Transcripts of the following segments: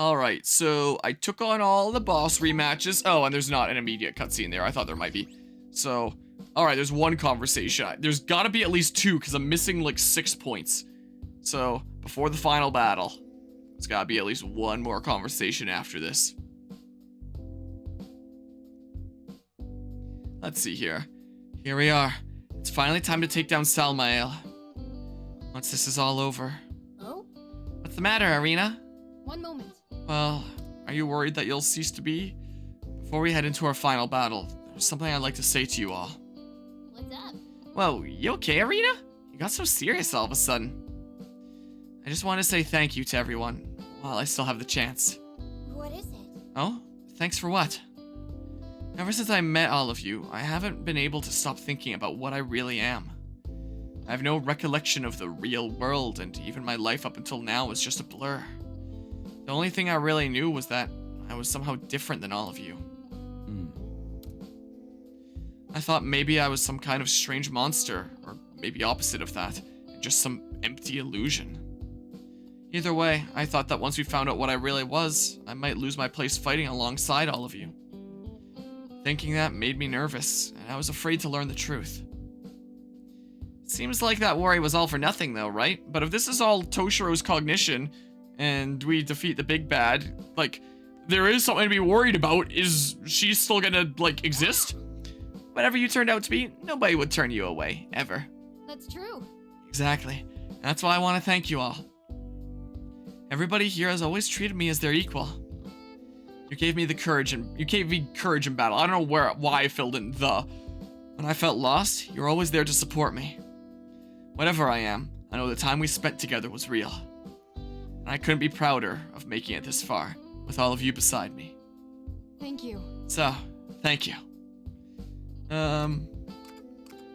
Alright, so I took on all the boss rematches. Oh, and there's not an immediate cutscene there. I thought there might be. So, alright, there's one conversation. There's gotta be at least two, because I'm missing like 6 points. So, before the final battle, there's gotta be at least one more conversation after this. Let's see here. Here we are. It's finally time to take down Salmael. Once this is all over. Oh? What's the matter, Arena? One moment. Well, are you worried that you'll cease to be? Before we head into our final battle, there's something I'd like to say to you all. What's up? Whoa, you okay, Arena? You got so serious all of a sudden. I just want to say thank you to everyone while I still have the chance. What is it? Oh? Thanks for what? Ever since I met all of you, I haven't been able to stop thinking about what I really am. I have no recollection of the real world, and even my life up until now was just a blur. The only thing I really knew was that I was somehow different than all of you. I thought maybe I was some kind of strange monster, or maybe opposite of that, just some empty illusion. Either way, I thought that once we found out what I really was, I might lose my place fighting alongside all of you. Thinking that made me nervous, and I was afraid to learn the truth. Seems like that worry was all for nothing though, right? But if this is all Toshiro's cognition, and we defeat the big bad, like, there is something to be worried about. Is she still gonna, like, exist? Whatever you turned out to be, nobody would turn you away, ever. That's true. Exactly. That's why I want to thank you all. Everybody here has always treated me as their equal. You gave me courage in battle. I don't know why I filled in the. When I felt lost, you're always there to support me. Whatever I am, I know the time we spent together was real. And I couldn't be prouder of making it this far, with all of you beside me. Thank you. So, thank you.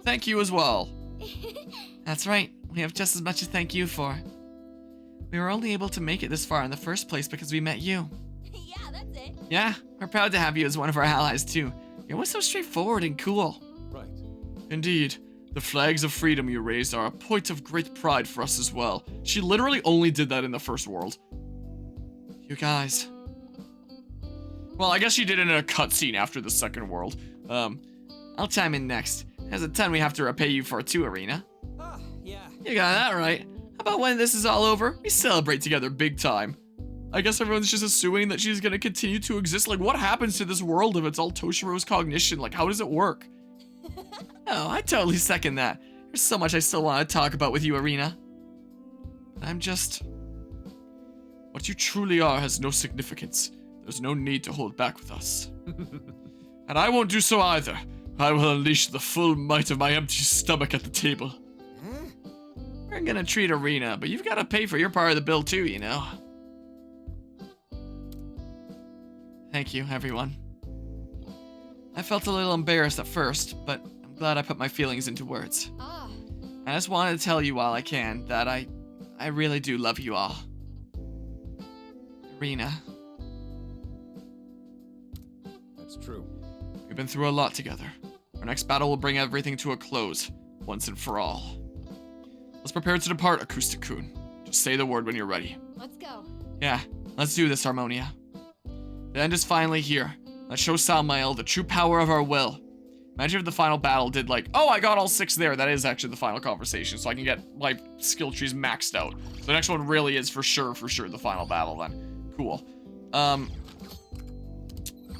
Thank you as well. That's right, we have just as much to thank you for. We were only able to make it this far in the first place because we met you. Yeah, that's it. Yeah, we're proud to have you as one of our allies too. You're always so straightforward and cool. Right. Indeed. The flags of freedom you raised are a point of great pride for us as well. She literally only did that in the first world. You guys. Well, I guess she did it in a cutscene after the second world. I'll chime in next. There's a ton we have to repay you for too, Arena. Ah, yeah. You got that right. How about when this is all over, we celebrate together big time? I guess everyone's just assuming that she's gonna continue to exist. Like, what happens to this world if it's all Toshiro's cognition? Like, how does it work? Oh, I totally second that. There's so much I still want to talk about with you, Arena. I'm just... What you truly are has no significance. There's no need to hold back with us. And I won't do so either. I will unleash the full might of my empty stomach at the table. We're gonna treat Arena, but you've got to pay for your part of the bill too, you know. Thank you, everyone. I felt a little embarrassed at first, but I'm glad I put my feelings into words. Ah. I just wanted to tell you while I can that I really do love you all. Arena, That's true. we've been through a lot together. Our next battle will bring everything to a close, once and for all. Let's prepare to depart, Acoustic-kun. Just say the word when you're ready. Let's go. Yeah, let's do this, Harmonia. The end is finally here. Let's show Salmael the true power of our will. Imagine if the final battle did like, oh, I got all 6 there. That is actually the final conversation, so I can get my skill trees maxed out. So the next one really is for sure the final battle then. Cool.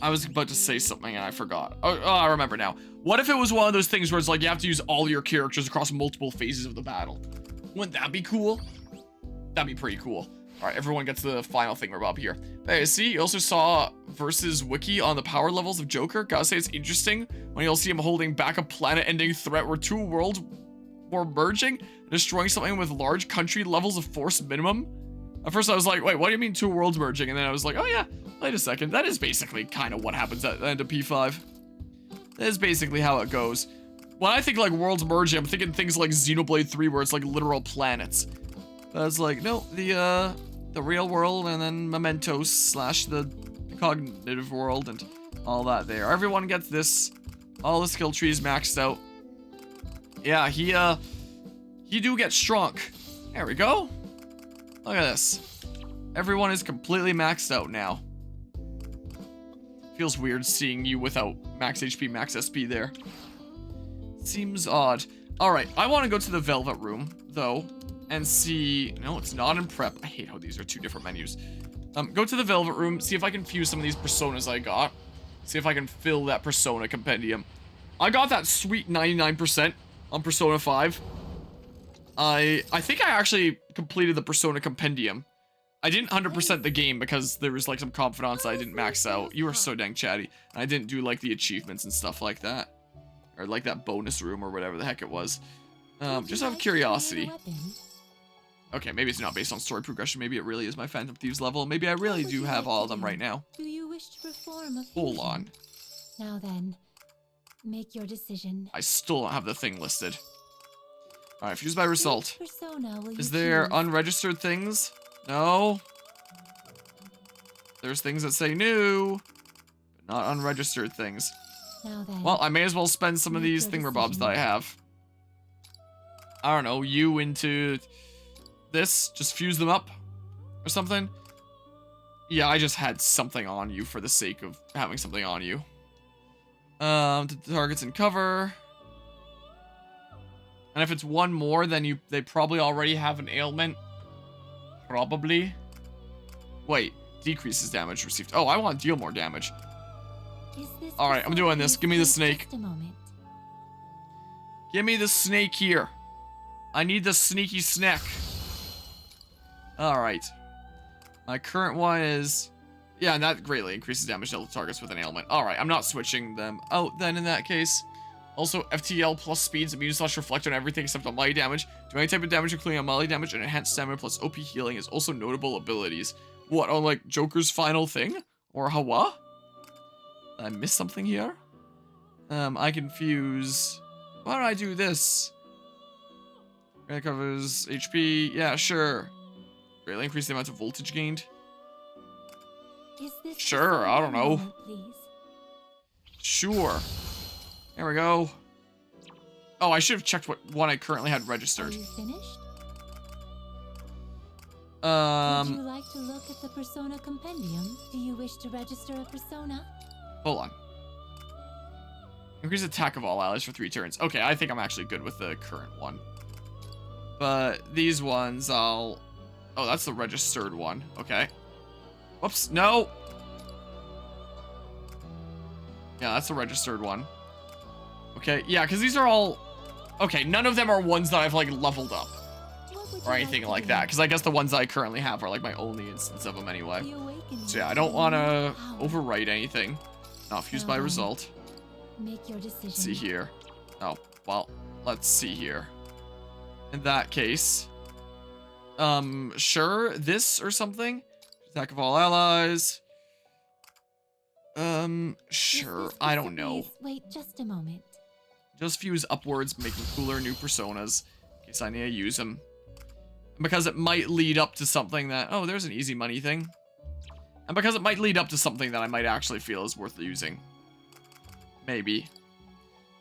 I was about to say something and I forgot. Oh, I remember now. What if it was one of those things where it's like you have to use all your characters across multiple phases of the battle? Wouldn't that be cool? That'd be pretty cool. All right, everyone gets the final thing we're about here. Hey, see, you also saw versus wiki on the power levels of Joker. Gotta say it's interesting when you'll see him holding back a planet-ending threat where 2 worlds were merging, destroying something with large country levels of force minimum. At first I was like, wait, what do you mean 2 worlds merging? And then I was like, oh yeah, wait a second. That is basically kind of what happens at the end of P5. That is basically how it goes. When I think like worlds merging, I'm thinking things like Xenoblade 3 where it's like literal planets. I was like, no, the real world and then Mementos / the cognitive world and all that there. Everyone gets this. All the skill trees maxed out. Yeah, he do get strong. There we go. Look at this. everyone is completely maxed out now. Feels weird seeing you without max HP, max SP there. Seems odd. Alright, I want to go to the Velvet Room, though, and see... No, it's not in prep. I hate how these are two different menus. Go to the Velvet Room, see if I can fuse some of these personas I got. See if I can fill that persona compendium. I got that sweet 99% on Persona 5. I think I actually completed the persona compendium. I didn't 100% the game because there was like some confidants I didn't max out. You were so dang chatty. And I didn't do like the achievements and stuff like that. Or like that bonus room or whatever the heck it was. Just out of curiosity. Okay, maybe it's not based on story progression. Maybe it really is my Phantom Thieves level. Maybe I really do have all of them right now. Do you wish to perform a Hold on. Now then, make your decision. I still don't have the thing listed. Alright, fuse by result. Which persona will you Is there choose? unregistered things? No. There's things that say new, but not unregistered things. Now then, Well, I may as well spend some of make these your thingamabobs decision. that I have. I don't know, you into this, just fuse them up or something. Yeah, I just had something on you for the sake of having something on you. The targets in cover. And if it's one more, then they probably already have an ailment. Probably. Wait, decreases damage received. Oh, I want to deal more damage. Is this Alright, I'm doing this. Give me the persona snake. just a moment? Give me the snake here. I need the sneaky snack. Alright. My current one is... Yeah, and that greatly increases damage to targets with an ailment. Alright, I'm not switching them out then in that case. Also, FTL plus speeds, immune slash reflect on everything except on melee damage. Do any type of damage including on melee damage, and enhanced stamina plus OP healing is also notable abilities. What, on like Joker's final thing? Or Hawa? Did I miss something here? I can fuse... Why don't I do this? It covers HP. Yeah, sure. Greatly increase the amount of voltage gained. Is this Sure, persona I don't know. moment, please? Sure. There we go. Oh, I should have checked what one I currently had Are registered. you finished? Would you like to look at the persona compendium? Do you wish to register a persona? Hold on. Increase attack of all allies for 3 turns. Okay, I think I'm actually good with the current one. But these ones, I'll... Oh, that's the registered one. Okay. Whoops, no! Yeah, that's the registered one. Okay, yeah, because these are all... Okay, none of them are ones that I've, like, leveled up. What would you Or anything to like do? that. Because I guess the ones I currently have are, like, my only instance of them anyway. The awakening So yeah, I is don't want to power. overwrite anything. Not fused by result. Make your decision. Let's see here. Oh, well, let's see here. In that case, sure, this or something. Attack of all allies. Is Sure, this I don't know. please? Wait just a moment. Just fuse upwards, making cooler new personas, in case I need to use them. Because it might lead up to something that, oh, there's an easy money thing. And because it might lead up to something that I might actually feel is worth using. Maybe.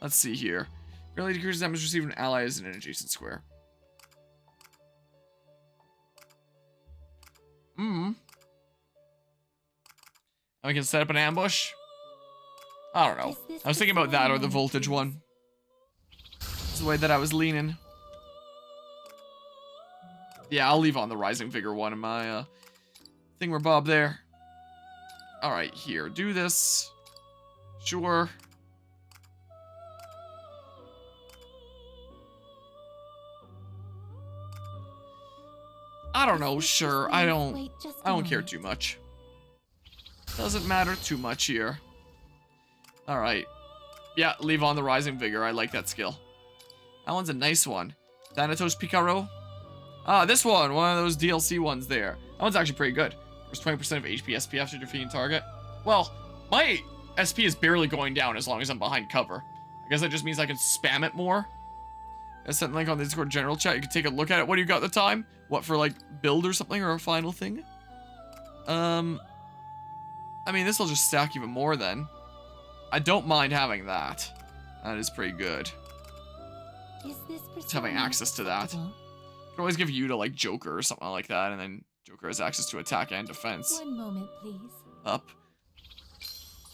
Let's see here. Greatly decreases damage received from allies in an adjacent square. And we can set up an ambush? I don't know. Is this I was thinking about persona that or the moment, voltage please? one. It's the way that I was leaning. Yeah, I'll leave on the Rising Vigor one in my thingamabob there. Alright, here. Do this. Sure. I don't know, Is this sure. please? I Wait just a don't care moment. too much. Doesn't matter too much here. Alright. Yeah, leave on the Rising Vigor. I like that skill. That one's a nice one. Thanatos Picaro. Ah, this one of those DLC ones there. That one's actually pretty good. There's 20% of HP SP after defeating target. Well, my SP is barely going down as long as I'm behind cover. I guess that just means I can spam it more. I sent a link on the Discord general chat. You can take a look at it. What do you got at the time? What, for like build or something, or a final thing? I mean, this will just stack even more then. I don't mind having that. That is pretty good. Is this Just having persona access to that. acceptable? Could always give you to like Joker or something like that, and then Joker has access to attack and defense. 1 moment, please. Up.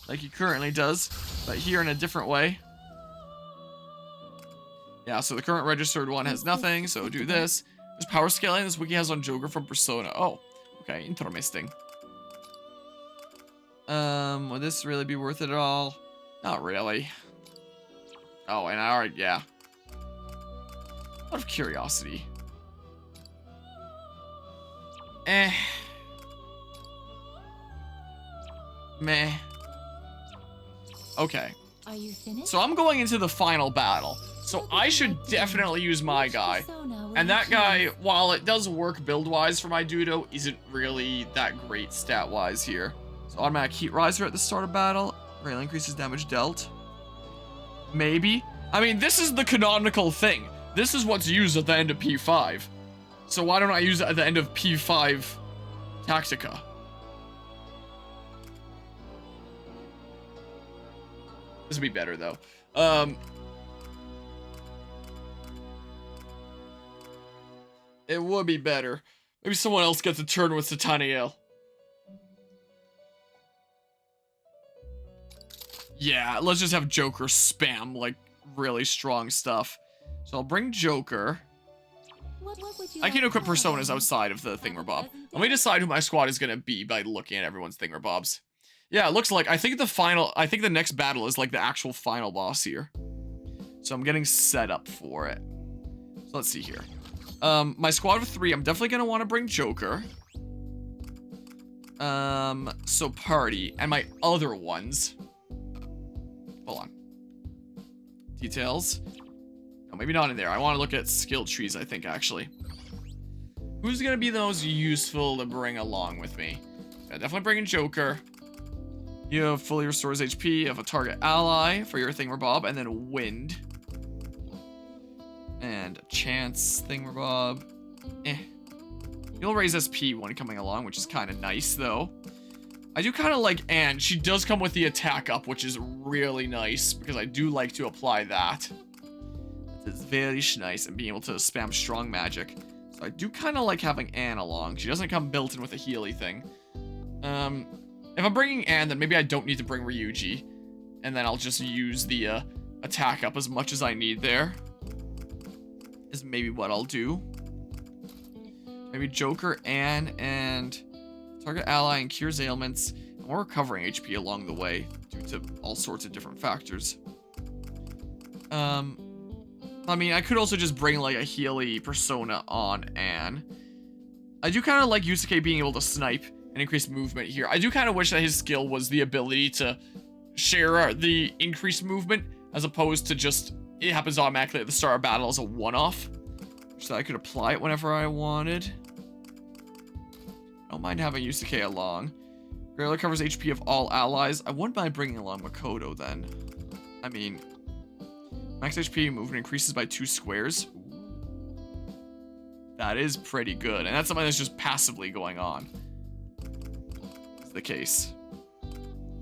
Like he currently does, but here in a different way. Yeah, so the current registered one has nothing, so do this. There's power scaling this wiki has on Joker from Persona. Oh, okay, interesting. Would this really be worth it at all? Not really. Oh, and I already, yeah. Out of curiosity. Meh. Okay. Are you finished? So I'm going into the final battle. So I should definitely use my guy. And that guy, while it does work build-wise for my Dudo, isn't really that great stat-wise here. So automatic heat riser at the start of battle. Greatly increases damage dealt. Maybe. I mean, this is the canonical thing. This is what's used at the end of P5. So why don't I use it at the end of P5 Tactica? This would be better, though. It would be better. Maybe someone else gets a turn with Sataniel. Yeah, let's just have Joker spam, like, really strong stuff. So I'll bring Joker. I can equip personas outside of the thingamabob. Let me decide who my squad is gonna be by looking at everyone's thingamabobs. Yeah, it looks like, I think the next battle is like the actual final boss here. So I'm getting set up for it. So let's see here. My squad of 3, I'm definitely gonna want to bring Joker. So party, and my other ones. Hold on. Details. No, maybe not in there. I want to look at skill trees, I think, actually. Who's gonna be the most useful to bring along with me? Yeah, definitely bringing Joker. You have fully restores HP of a target ally for your thingamabob, and then wind. And chance thingamabob. You'll raise SP when coming along, which is kind of nice, though. I do kind of like Anne. She does come with the attack up, which is really nice, because I do like to apply that. It's very nice, and being able to spam strong magic. So I do kind of like having Anne along. She doesn't come built in with a Healy thing. If I'm bringing Anne, then maybe I don't need to bring Ryuji. And then I'll just use the attack up as much as I need there. Is maybe what I'll do. Maybe Joker, Anne, and target ally and cures ailments. And we're recovering HP along the way due to all sorts of different factors. I mean, I could also just bring like a Healy persona on Anne. I do kind of like Yusuke being able to snipe and increase movement here. I do kind of wish that his skill was the ability to share the increased movement as opposed to just it happens automatically at the start of battle as a one-off. So I could apply it whenever I wanted. I don't mind having Yusuke along. Greatly covers HP of all allies. I wouldn't mind bringing along Makoto then. I mean, max HP movement increases by 2 squares. That is pretty good. And that's something that's just passively going on. Is the case.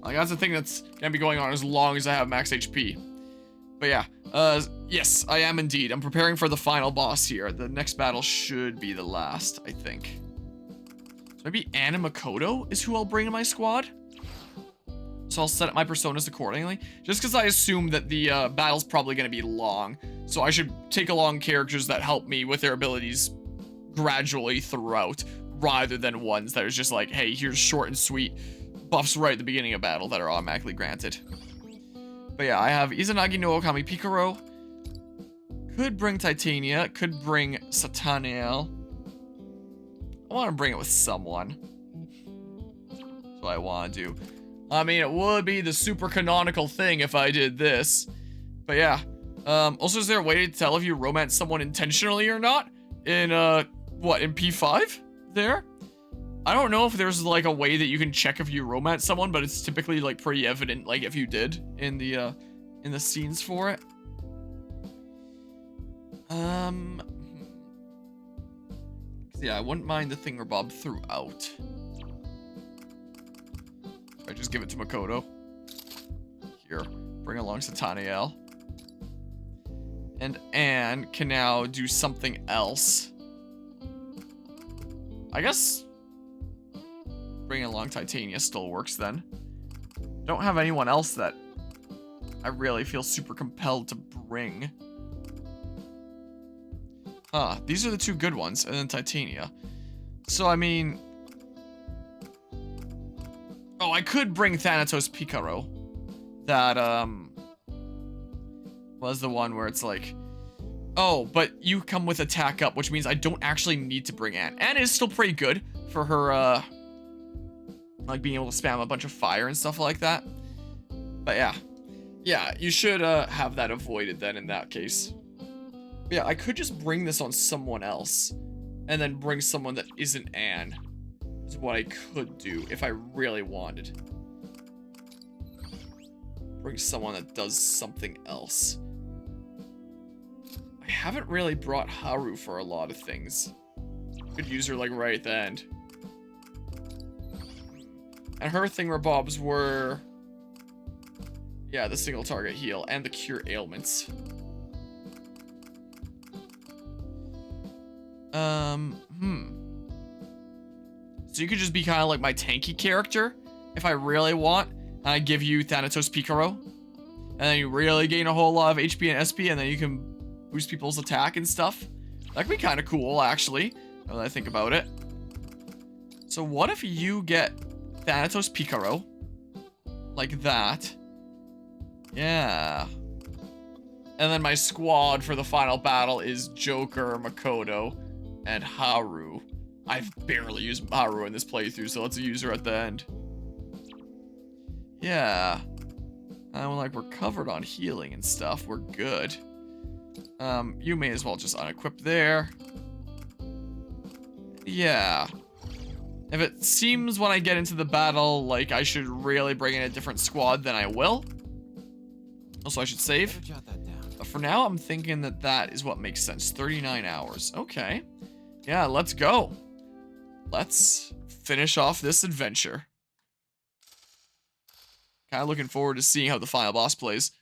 Like, that's the thing that's gonna be going on as long as I have max HP. But yeah, yes, I am indeed. I'm preparing for the final boss here. The next battle should be the last, I think. So maybe Anne and Makoto is who I'll bring in my squad. So I'll set up my personas accordingly. Just because I assume that the battle's probably going to be long. So I should take along characters that help me with their abilities gradually throughout. Rather than ones that are just like, hey, here's short and sweet buffs right at the beginning of battle that are automatically granted. But yeah, I have Izanagi no Okami Pikaro. Could bring Titania. Could bring Sataniel. I want to bring it with someone. That's what I want to do. I mean, it would be the super canonical thing if I did this. But yeah. Also, is there a way to tell if you romance someone intentionally or not? In, what, in P5? There? I don't know if there's, like, a way that you can check if you romance someone, but it's typically, like, pretty evident, like, if you did in the scenes for it. Yeah, I wouldn't mind the thingamabob throughout. I just give it to Makoto. Here, bring along Sataniel. And Anne can now do something else. I guess bringing along Titania still works then. Don't have anyone else that I really feel super compelled to bring. These are the two good ones, and then Titania. So, I mean... Oh, I could bring Thanatos Picaro. That, was the one where it's like... Oh, but you come with attack up, which means I don't actually need to bring Anne. Anne is still pretty good for her, like, being able to spam a bunch of fire and stuff like that. But yeah. Yeah, you should, have that avoided then in that case. But yeah, I could just bring this on someone else. And then bring someone that isn't Anne. Is what I could do if I really wanted. Bring someone that does something else. I haven't really brought Haru for a lot of things. Could use her like right at the end. And her thingamabobs were... Yeah, the single target heal and the cure ailments. So you could just be kind of like my tanky character if I really want. And I give you Thanatos Picaro. And then you really gain a whole lot of HP and SP, and then you can boost people's attack and stuff. That could be kind of cool, actually, now that I think about it. So what if you get Thanatos Picaro? Like that. Yeah. And then my squad for the final battle is Joker, Makoto, and Haru. I've barely used Haru in this playthrough, so let's use her at the end. Yeah. And like we're covered on healing and stuff. We're good. You may as well just unequip there. Yeah. If it seems when I get into the battle like I should really bring in a different squad, then I will. Also, I should save. But for now, I'm thinking that that is what makes sense. 39 hours. Okay. Yeah, let's go. Let's finish off this adventure. Kind of looking forward to seeing how the final boss plays.